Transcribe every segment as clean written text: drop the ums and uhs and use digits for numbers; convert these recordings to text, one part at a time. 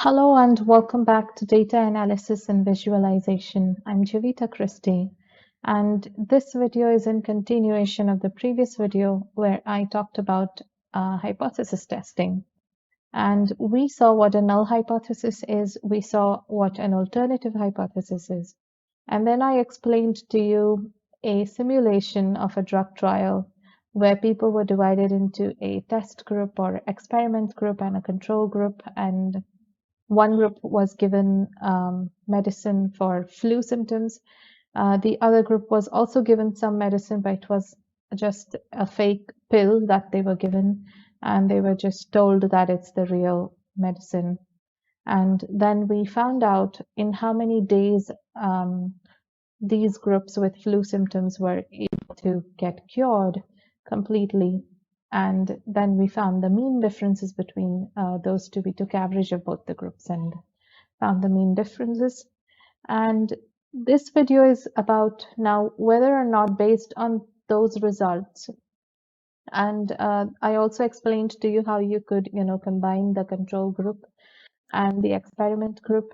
Hello and welcome back to Data Analysis and Visualization. I'm Javita Christie, and this video is in continuation of the previous video where I talked about hypothesis testing. And we saw what a null hypothesis is, we saw what an alternative hypothesis is, and then I explained to you a simulation of a drug trial where people were divided into a test group or experiment group and a control group, and one group was given medicine for flu symptoms. The other group was also given some medicine, but it was just a fake pill that they were given, and they were just told that it's the real medicine. And then we found out in how many days these groups with flu symptoms were able to get cured completely. And then we found the mean differences between those two. We took average of both the groups and found the mean differences. And this video is about now whether or not based on those results. And I also explained to you how you could, combine the control group and the experiment group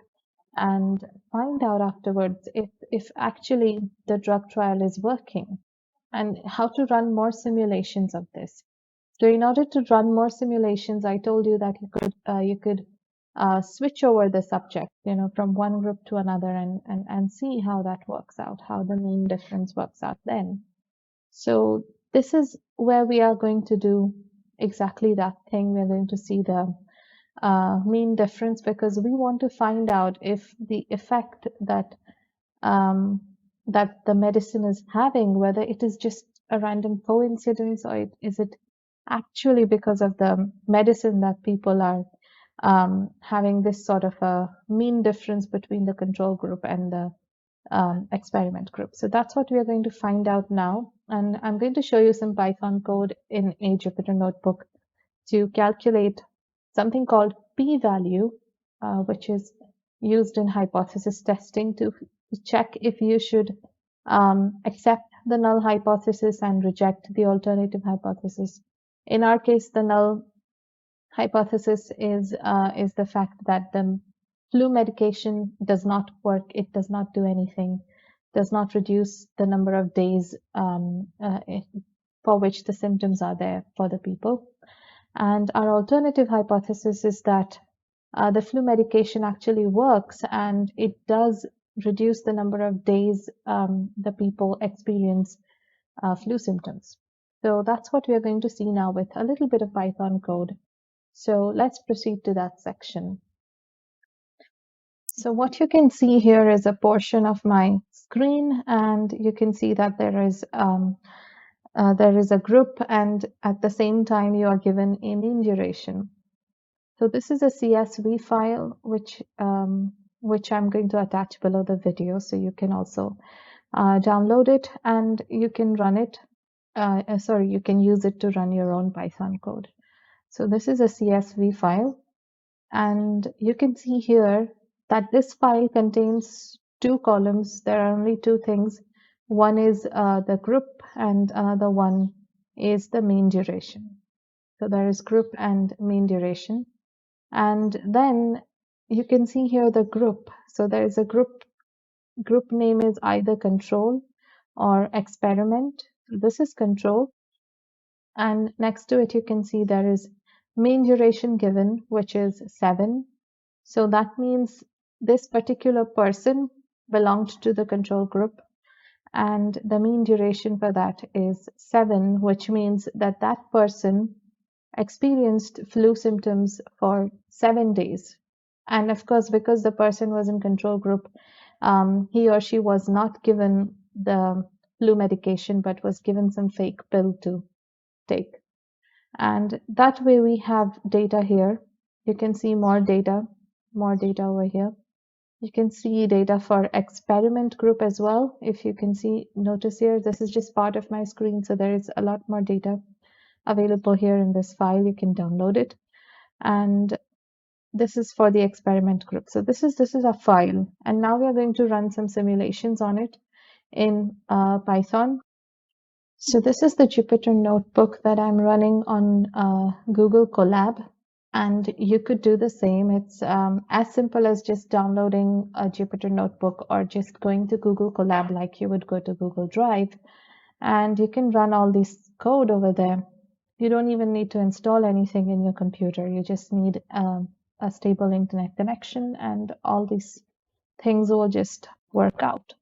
and find out afterwards if actually the drug trial is working and how to run more simulations of this. So in order to run more simulations, I told you that you could switch over the subject, from one group to another and see how that works out, how the mean difference works out then. So this is where we are going to do exactly that thing. We're going to see the mean difference because we want to find out if the effect that that the medicine is having, whether it is just a random coincidence or is it actually because of the medicine that people are having this sort of a mean difference between the control group and the experiment group. So that's what we are going to find out now. And I'm going to show you some Python code in a Jupyter notebook to calculate something called p-value, which is used in hypothesis testing to check if you should accept the null hypothesis and reject the alternative hypothesis. In our case, the null hypothesis is the fact that the flu medication does not work, it does not do anything, does not reduce the number of days for which the symptoms are there for the people. And our alternative hypothesis is that the flu medication actually works and it does reduce the number of days the people experience flu symptoms. So that's what we are going to see now with a little bit of Python code. So let's proceed to that section. So what you can see here is a portion of my screen, and you can see that there is a group, and at the same time you are given a mean duration. So this is a CSV file which I'm going to attach below the video, so you can also download it and you can run it. You can use it to run your own Python code. So this is a CSV file, and you can see here that this file contains two columns. There are only two things. One is the group and another one is the mean duration. So there is group and mean duration. And then you can see here the group. So there is a group name is either control or experiment. This is control. And next to it, you can see there is mean duration given, which is 7. So that means this particular person belonged to the control group, and the mean duration for that is 7, which means that that person experienced flu symptoms for 7 days. And of course, because the person was in control group, he or she was not given the flu medication, but was given some fake pill to take. And that way we have data here. You can see more data over here. You can see data for experiment group as well. If you can see, notice here, this is just part of my screen, so there is a lot more data available here in this file. You can download it. And this is for the experiment group. So this is a file, and now we are going to run some simulations on it in Python. So this is the Jupyter notebook that I'm running on Google Colab. And you could do the same. It's as simple as just downloading a Jupyter notebook or just going to Google Colab like you would go to Google Drive, and you can run all this code over there. You don't even need to install anything in your computer. You just need a stable internet connection, and all these things will just work out.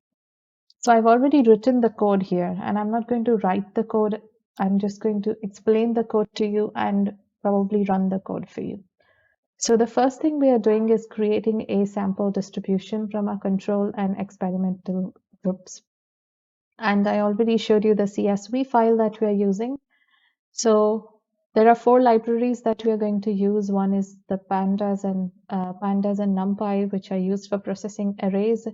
So I've already written the code here, and I'm not going to write the code. I'm just going to explain the code to you and probably run the code for you. So the first thing we are doing is creating a sample distribution from our control and experimental groups. And I already showed you the CSV file that we are using. So there are 4 libraries that we are going to use. One is the pandas and NumPy, which are used for processing arrays.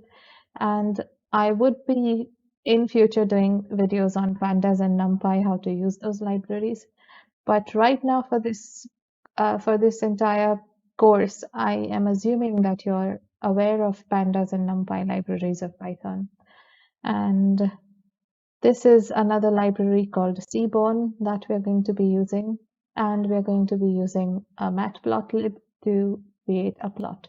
And I would be in future doing videos on pandas and NumPy, how to use those libraries. But right now for this entire course, I am assuming that you're aware of pandas and NumPy libraries of Python. And this is another library called Seaborn that we're going to be using. And we're going to be using a matplotlib to create a plot.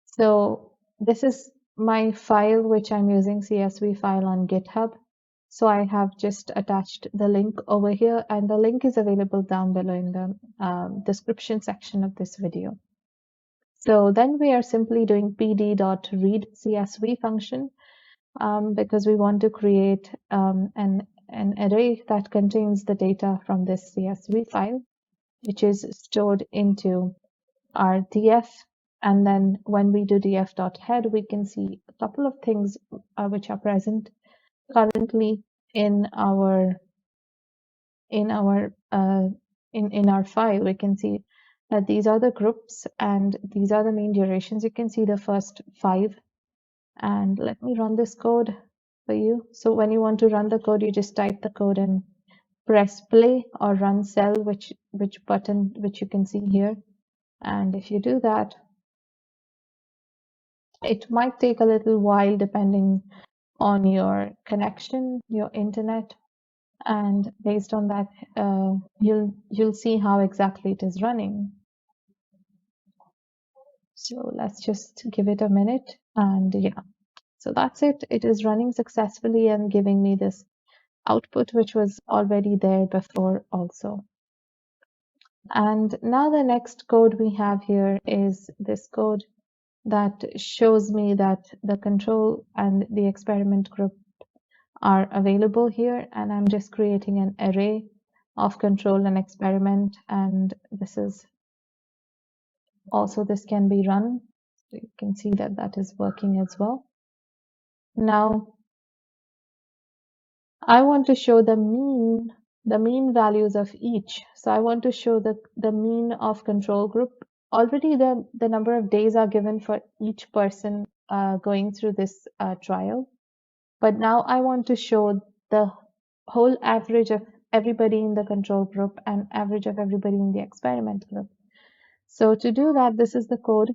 So this is my file, which I'm using, CSV file on GitHub. So I have just attached the link over here, and the link is available down below in the description section of this video. So then we are simply doing pd.read CSV function because we want to create an array that contains the data from this CSV file, which is stored into our df. And then when we do df.head, we can see a couple of things which are present currently in our file. We can see that these are the groups and these are the mean durations. You can see the first 5. And let me run this code for you. So when you want to run the code, you just type the code and press play or run cell, which button which you can see here. And if you do that, it might take a little while depending on your connection, your internet, and based on that, you'll see how exactly it is running. So let's just give it a minute, and yeah, so that's it. It is running successfully and giving me this output, which was already there before also. And now the next code we have here is this code that shows me that the control and the experiment group are available here, and I'm just creating an array of control and experiment, and this can be run. So you can see that that is working as well. Now I want to show the mean values of each. So I want to show the mean of control group. Already the number of days are given for each person going through this trial. But now I want to show the whole average of everybody in the control group and average of everybody in the experiment group. So to do that, this is the code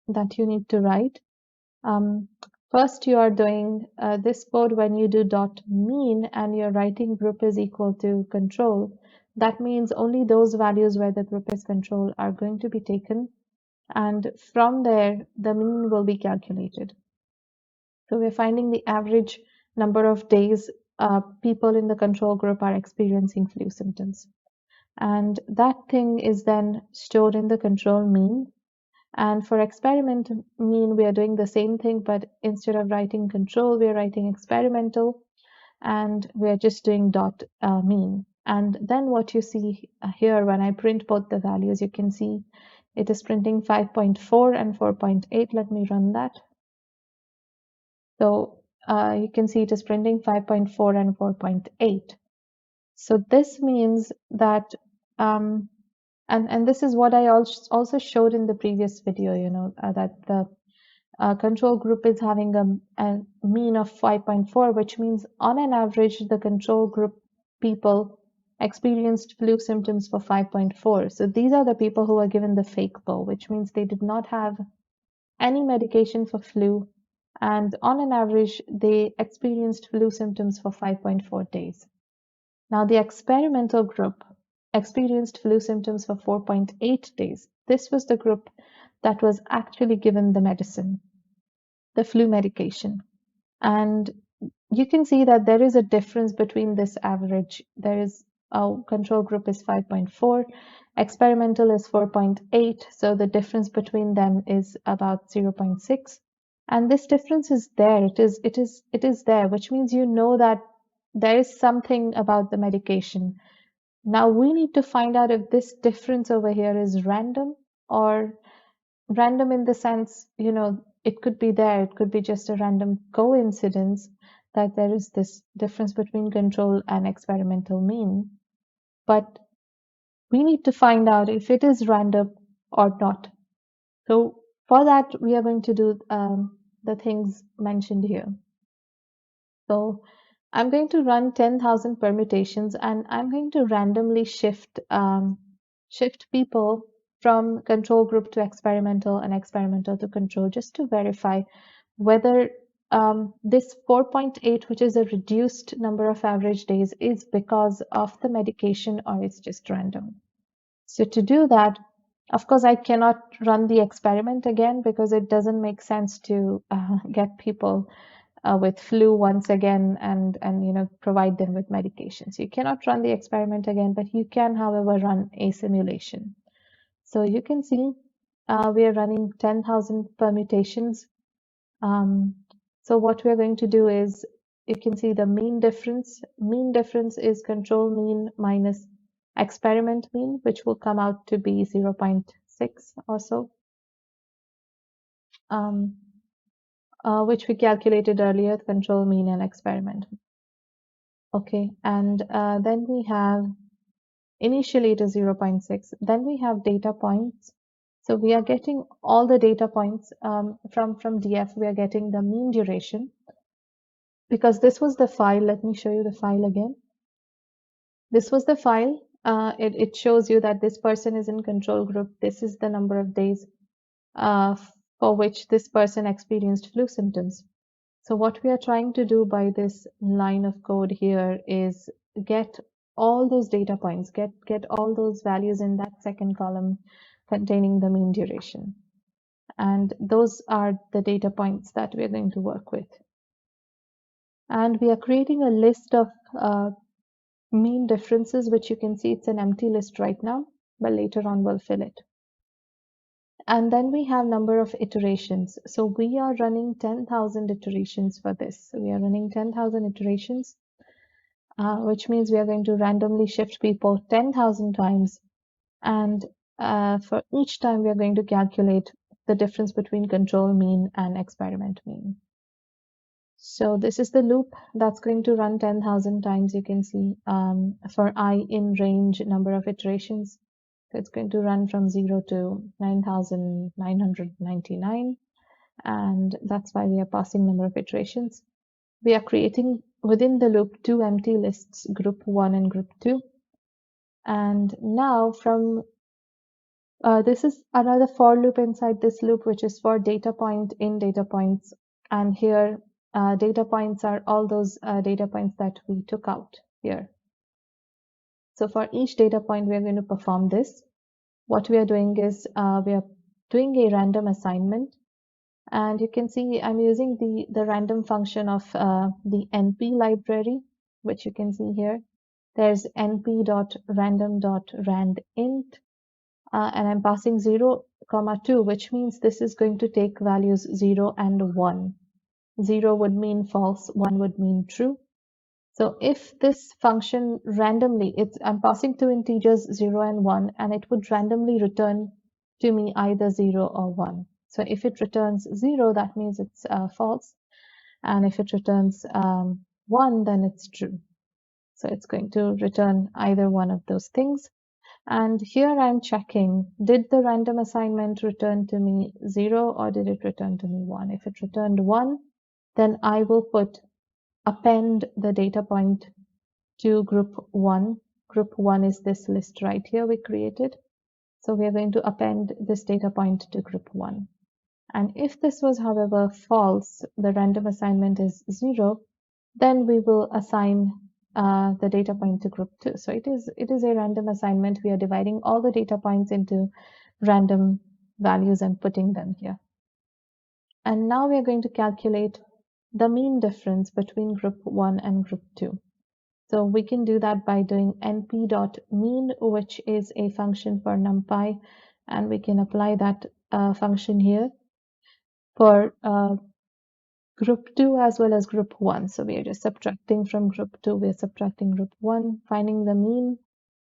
that you need to write. First, you are doing this code when you do dot mean and your writing group is equal to control. That means only those values where the group is control are going to be taken. And from there, the mean will be calculated. So we're finding the average number of days people in the control group are experiencing flu symptoms. And that thing is then stored in the control mean. And for experiment mean, we are doing the same thing, but instead of writing control, we are writing experimental, and we are just doing dot mean. And then what you see here, when I print both the values, you can see it is printing 5.4 and 4.8. Let me run that. So you can see it is printing 5.4 and 4.8. So this means that and this is what I also showed in the previous video, that the control group is having a mean of 5.4, which means on an average, the control group people experienced flu symptoms for 5.4. So these are the people who are given the fake pill, which means they did not have any medication for flu. And on an average, they experienced flu symptoms for 5.4 days. Now, the experimental group experienced flu symptoms for 4.8 days. This was the group that was actually given the medicine, the flu medication. And you can see that there is a difference between this average. There is a control group is 5.4, experimental is 4.8, so the difference between them is about 0.6. And this difference is there. It is there, which means you know that there is something about the medication. Now we need to find out if this difference over here is random, or random in the sense, it could be there, it could be just a random coincidence that there is this difference between control and experimental mean. But we need to find out if it is random or not. So for that, we are going to do the things mentioned here. So I'm going to run 10,000 permutations, and I'm going to randomly shift people from control group to experimental and experimental to control, just to verify whether this 4.8, which is a reduced number of average days, is because of the medication or it's just random. So to do that, of course, I cannot run the experiment again because it doesn't make sense to get people with flu once again and provide them with medications. You cannot run the experiment again, but you can, however, run a simulation. So you can see we are running 10,000 permutations. So what we're going to do is, you can see the mean difference. Mean difference is control mean minus experiment mean, which will come out to be 0.6 or so, which we calculated earlier, control mean and experiment. Okay, and then we have, initially it is 0.6. Then we have data points. So we are getting all the data points from DF. We are getting the mean duration, because this was the file. Let me show you the file again. This was the file. It shows you that this person is in control group. This is the number of days for which this person experienced flu symptoms. So what we are trying to do by this line of code here is get all those data points, get all those values in that second column containing the mean duration. And those are the data points that we're going to work with. And we are creating a list of mean differences, which you can see it's an empty list right now, but later on we'll fill it. And then we have number of iterations. So we are running 10,000 iterations for this. So we are running 10,000 iterations, which means we are going to randomly shift people 10,000 times. And for each time, we are going to calculate the difference between control mean and experiment mean. So this is the loop that's going to run 10,000 times. You can see for I in range number of iterations. So it's going to run from 0 to 9,999. And that's why we are passing number of iterations. We are creating within the loop two empty lists, group 1 and group 2. And now from this is another for loop inside this loop, which is for data point in data points. And here data points are all those data points that we took out here. So for each data point, we are going to perform this. What we are doing is we are doing a random assignment. And you can see I'm using the random function of the np library, which you can see here. There's np.random.randint, and I'm passing 0, 2, which means this is going to take values 0 and 1. 0 would mean false, 1 would mean true. So if this function randomly, I'm passing two integers 0 and 1, and it would randomly return to me either 0 or 1. So if it returns 0, that means it's false. And if it returns 1, then it's true. So it's going to return either one of those things. And here I'm checking, did the random assignment return to me 0 or did it return to me 1? If it returned 1, then I will append the data point to group 1. Group 1 is this list right here we created. So we are going to append this data point to group 1. And if this was, however, false, the random assignment is 0, then we will assign the data point to group 2. So it is a random assignment. We are dividing all the data points into random values and putting them here. And now we are going to calculate the mean difference between group 1 and group 2. So we can do that by doing np.mean, which is a function for numpy, and we can apply that function here for group 2 as well as group 1. So we are just subtracting from group 2, we are subtracting group 1, finding the mean,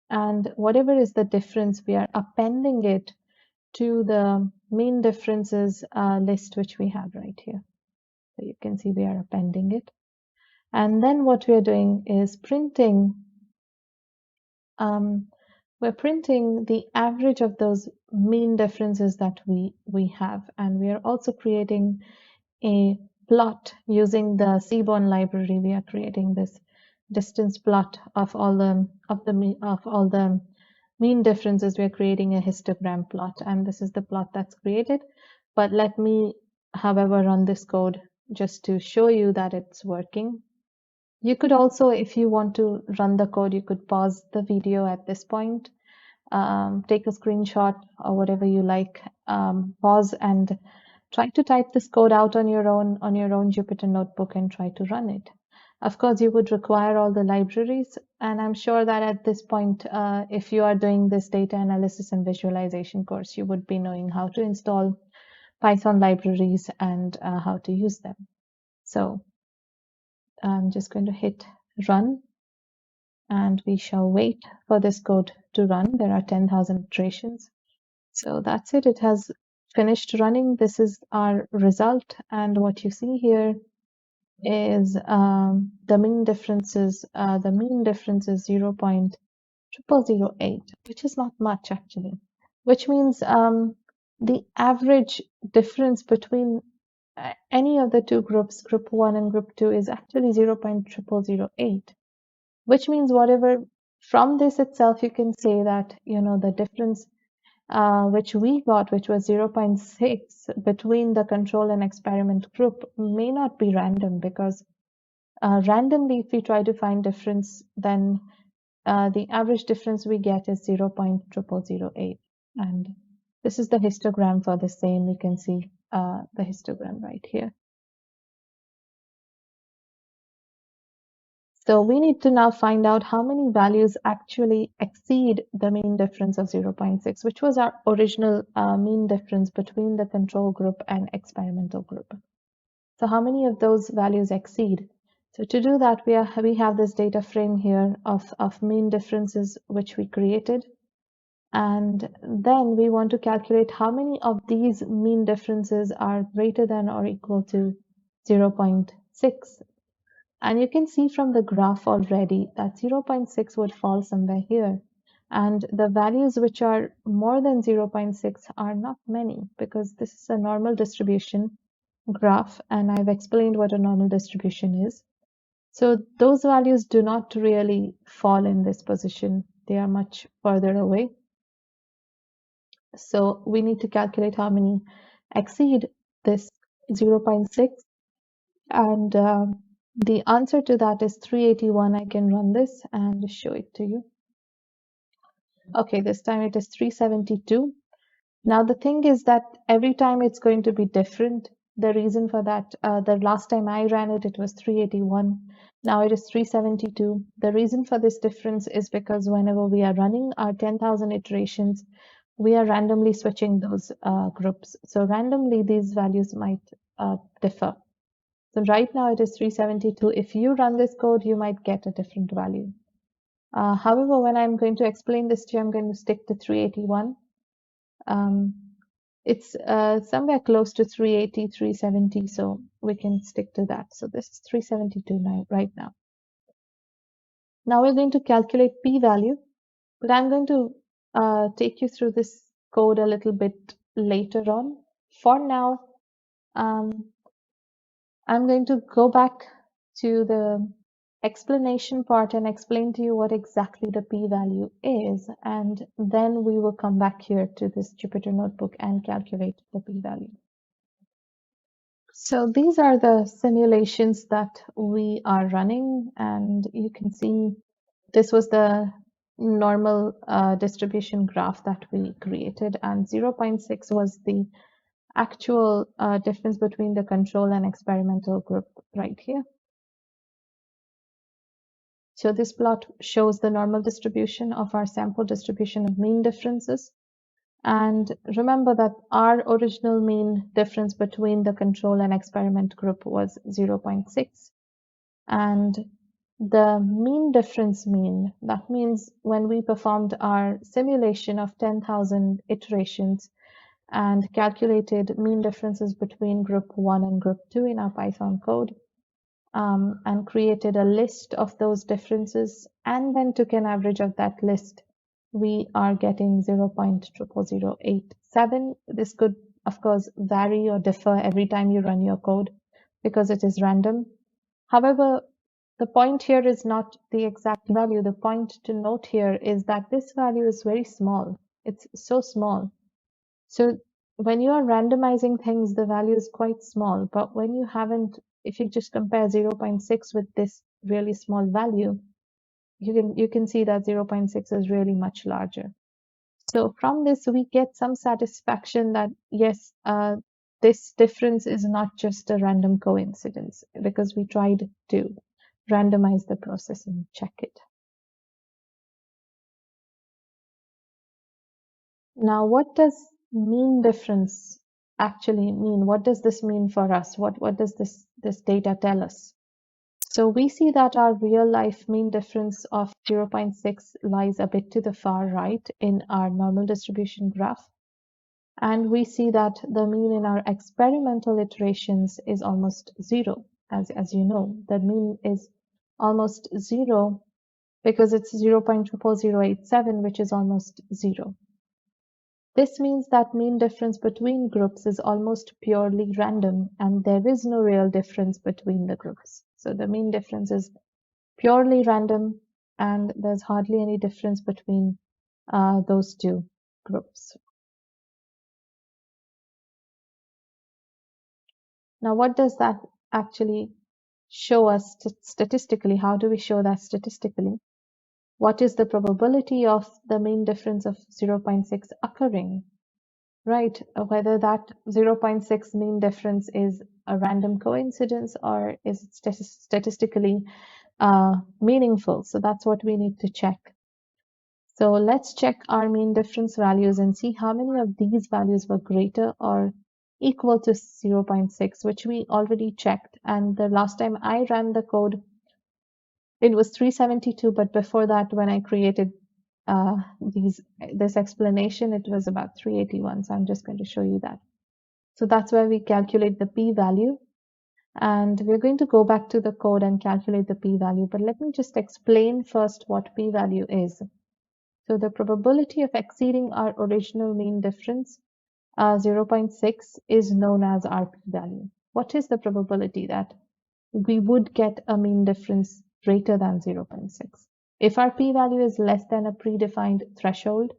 and whatever is the difference, we are appending it to the mean differences list which we have right here. So you can see we are appending it. And then what we are doing is printing, we're printing the average of those mean differences that we have. And we are also creating a plot using the Seaborn library. We are creating this distance plot of all the mean differences. We are creating a histogram plot, and this is the plot that's created. But let me, however, run this code just to show you that it's working. You could also, if you want to run the code, you could pause the video at this point, take a screenshot or whatever you like, pause and try to type this code out on your own Jupyter notebook and try to run it. Of course, you would require all the libraries, and I'm sure that at this point, if you are doing this data analysis and visualization course, you would be knowing how to install Python libraries and how to use them. So I'm just going to hit run, and we shall wait for this code to run. There are 10,000 iterations. So that's it. It has finished running. This is our result, and what you see here is the mean difference is 0.0008, which is not much actually, which means the average difference between any of the two groups, group 1 and group 2, is actually 0.0008, which means whatever from this itself you can say that the difference which we got, which was 0.6 between the control and experiment group, may not be random, because randomly, if we try to find difference, then the average difference we get is 0.0008. And this is the histogram for the same. You can see the histogram right here. So we need to now find out how many values actually exceed the mean difference of 0.6, which was our original mean difference between the control group and experimental group. So how many of those values exceed? So to do that, we have this data frame here of mean differences which we created. And then we want to calculate how many of these mean differences are greater than or equal to 0.6. And you can see from the graph already that 0.6 would fall somewhere here. And the values which are more than 0.6 are not many, because this is a normal distribution graph, and I've explained what a normal distribution is. So those values do not really fall in this position. They are much further away. So we need to calculate how many exceed this 0.6, and the answer to that is 381. I can run this and show it to you. Okay, this time it is 372. Now the thing is that every time it's going to be different. The reason for that, the last time I ran it, it was 381. Now it is 372. The reason for this difference is because whenever we are running our 10,000 iterations, we are randomly switching those groups. So randomly these values might differ. So right now it is 372. If you run this code, you might get a different value. However, when I'm going to explain this to you, I'm going to stick to 381. It's somewhere close to 380, 370, so we can stick to that. So this is 372 now, right now. Now we're going to calculate p-value, but I'm going to take you through this code a little bit later on. For now, I'm going to go back to the explanation part and explain to you what exactly the p-value is, and then we will come back here to this Jupyter notebook and calculate the p-value. So these are the simulations that we are running, and you can see this was the normal distribution graph that we created, and 0.6 was the actual difference between the control and experimental group right here. So this plot shows the normal distribution of our sample distribution of mean differences. And remember that our original mean difference between the control and experiment group was 0.6. And the mean difference mean, that means when we performed our simulation of 10,000 iterations and calculated mean differences between group 1 and group 2 in our Python code, and created a list of those differences and then took an average of that list, we are getting 0.00087. This could, of course, vary or differ every time you run your code because it is random. However, the point here is not the exact value. The point to note here is that this value is very small. It's so small. So when you are randomizing things, the value is quite small. But when you haven't, if you just compare 0.6 with this really small value, you can see that 0.6 is really much larger. So from this, we get some satisfaction that yes, this difference is not just a random coincidence because we tried to randomize the process and check it. Now, what does mean difference actually mean? What does this mean for us? What does this data tell us? So we see that our real life mean difference of 0.6 lies a bit to the far right in our normal distribution graph. And we see that the mean in our experimental iterations is almost zero. As you know, the mean is almost zero because it's 0.00087, which is almost zero. This means that mean difference between groups is almost purely random and there is no real difference between the groups. So the mean difference is purely random and there's hardly any difference between those two groups. Now, what does that actually show us statistically? How do we show that statistically? What is the probability of the mean difference of 0.6 occurring? Right, whether that 0.6 mean difference is a random coincidence or is it statistically meaningful. So that's what we need to check. So let's check our mean difference values and see how many of these values were greater or equal to 0.6, which we already checked. And the last time I ran the code, it was 372, but before that, when I created this explanation, it was about 381. So I'm just going to show you that. So that's where we calculate the p-value. And we're going to go back to the code and calculate the p-value. But let me just explain first what p-value is. So the probability of exceeding our original mean difference, 0.6, is known as our p-value. What is the probability that we would get a mean difference greater than 0.6? If our p-value is less than a predefined threshold,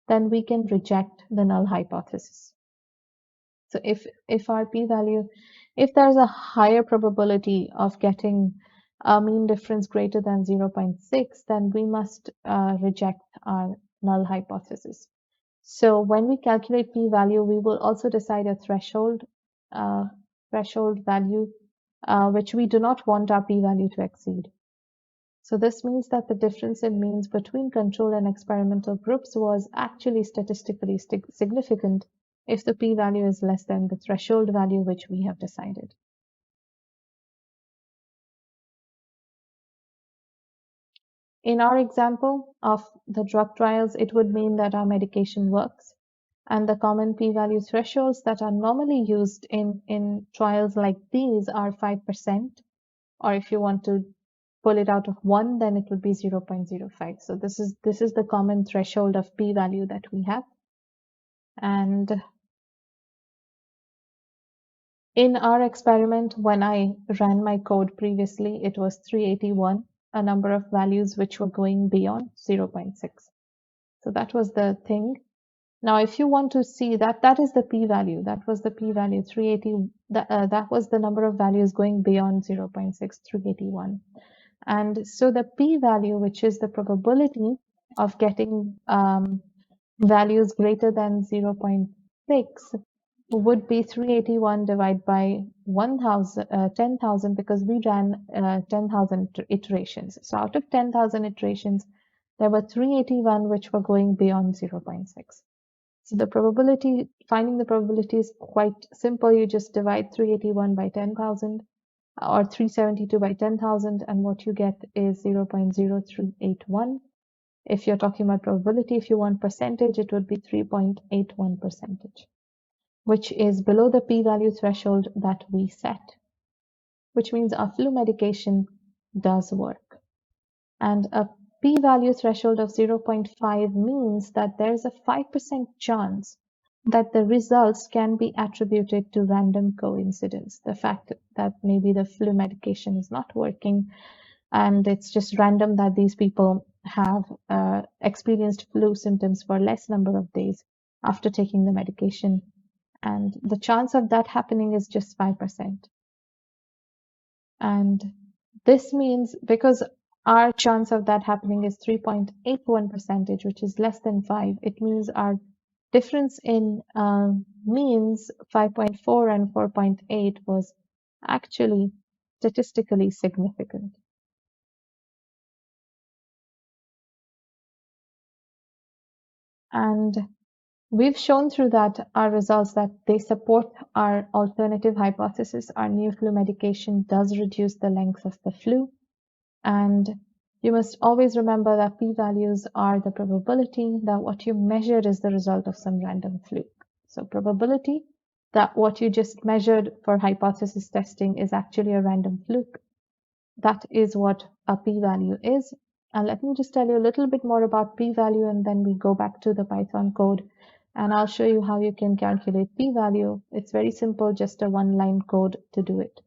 then we can reject the null hypothesis. So if our p-value, if there's a higher probability of getting a mean difference greater than 0.6, then we must reject our null hypothesis. So when we calculate p-value, we will also decide a threshold value, which we do not want our p-value to exceed. So this means that the difference in means between control and experimental groups was actually statistically significant if the p-value is less than the threshold value which we have decided. In our example of the drug trials, it would mean that our medication works, and the common p-value thresholds that are normally used in trials like these are 5%, or if you want to pull it out of 1, then it would be 0.05. So this is the common threshold of p-value that we have. And in our experiment, when I ran my code previously, it was 381, a number of values which were going beyond 0.6. So that was the thing. Now, if you want to see that, that is the p-value. That was the p-value, 380. That was the number of values going beyond 0.6, 381. And so the p-value, which is the probability of getting values greater than 0.6, would be 381 divided by 10,000, because we ran 10,000 iterations. So out of 10,000 iterations, there were 381 which were going beyond 0.6. So the probability, finding the probability is quite simple. You just divide 381 by 10,000 or 372 by 10,000, and what you get is 0.0381. If you're talking about probability, if you want percentage, it would be 3.81%, which is below the p-value threshold that we set, which means our flu medication does work. And a p-value threshold of 0.5 means that there's a 5% chance that the results can be attributed to random coincidence. The fact that maybe the flu medication is not working and it's just random that these people have experienced flu symptoms for less number of days after taking the medication. And the chance of that happening is just 5%. And this means, because our chance of that happening is 3.81%, which is less than 5, it means our difference in means 5.4 and 4.8 was actually statistically significant. And we've shown through that our results that they support our alternative hypothesis. Our new flu medication does reduce the length of the flu. And you must always remember that p-values are the probability that what you measured is the result of some random fluke. So probability that what you just measured for hypothesis testing is actually a random fluke. That is what a p-value is. And let me just tell you a little bit more about p-value, and then we go back to the Python code and I'll show you how you can calculate p-value. It's very simple, just a one-line code to do it.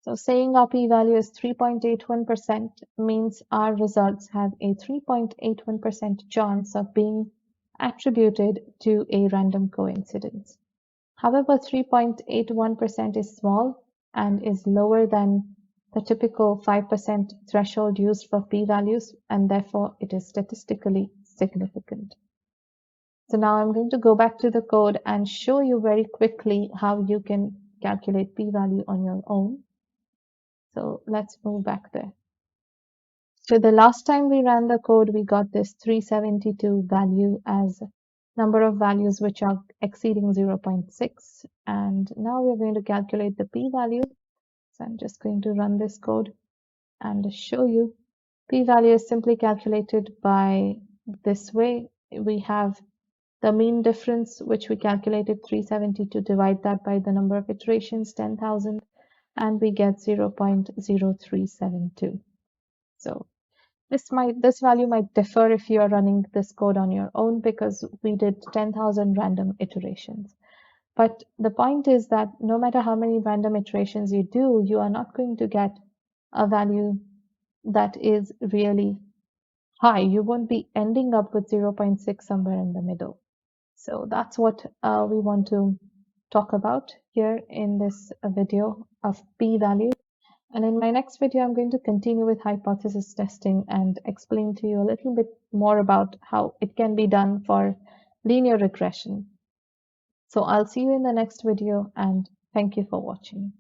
So saying our p-value is 3.81% means our results have a 3.81% chance of being attributed to a random coincidence. However, 3.81% is small and is lower than the typical 5% threshold used for p-values, and therefore it is statistically significant. So now I'm going to go back to the code and show you very quickly how you can calculate p-value on your own. So let's move back there. So the last time we ran the code, we got this 372 value as number of values which are exceeding 0.6. And now we're going to calculate the p-value. So I'm just going to run this code and show you. P-value is simply calculated by this way. We have the mean difference, which we calculated 372, divide that by the number of iterations, 10,000, and we get 0.0372. So this value might differ if you are running this code on your own, because we did 10,000 random iterations. But the point is that no matter how many random iterations you do, you are not going to get a value that is really high. You won't be ending up with 0.6 somewhere in the middle. So that's what we want to talk about here in this video of p-value. And in my next video, I'm going to continue with hypothesis testing and explain to you a little bit more about how it can be done for linear regression. So I'll see you in the next video, and thank you for watching.